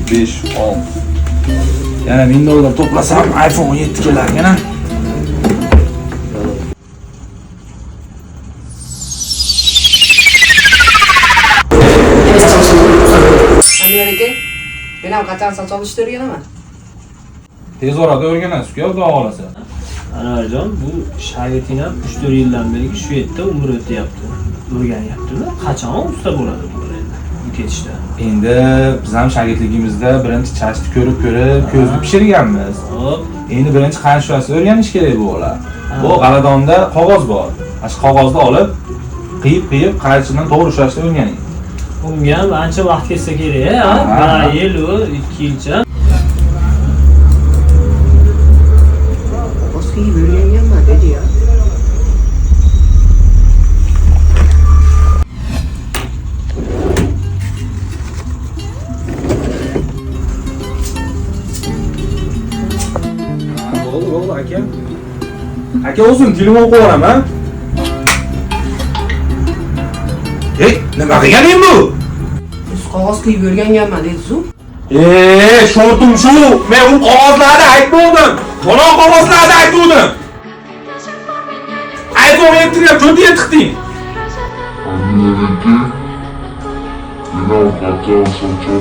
5, 6. Yana $1000 toplasam iPhone 17 kelar yana. Samir aka, men ham qachon sochilishni o'rganaman. Tez orada o'rganasiz-ku, xudo xolasa. Anvarjon, bu shogirding ham 3-4 yildan beri shu yerda umr o'tyapti. O'rganyapti-da. Qachon usta bo'ladi bu endi? Bu ketishda. Endi biz ham shogirdligimizda birinchi chashni ko'rib, ko'zni pishirganmiz. Hop. Endi birinchi qanshasi o'rganish kerak bu o'lar. Bu g'aladonda qog'oz bor. Ash qog'ozni olib, qiyib qaychidan to'g'ri ushlashni o'rganing. Bunga ham ancha vaqt ketsa kerak, ha? 1 yil, 2 yilcha. Qog'oz qiyib o'rganganman dedi ya. Bo'ldi aka. Aka o'zim telefon qo'yaman. Hey, nima qilganing bu? Siz qog'oz qiyib o'rganganman dedi-ku. Shortum shu. Men u qog'ozlarni aytmadim. Mana qog'ozlarni aytdim. iPhone 7 ga cho'ti yetiqding. Amerika, Yine o kadar saçma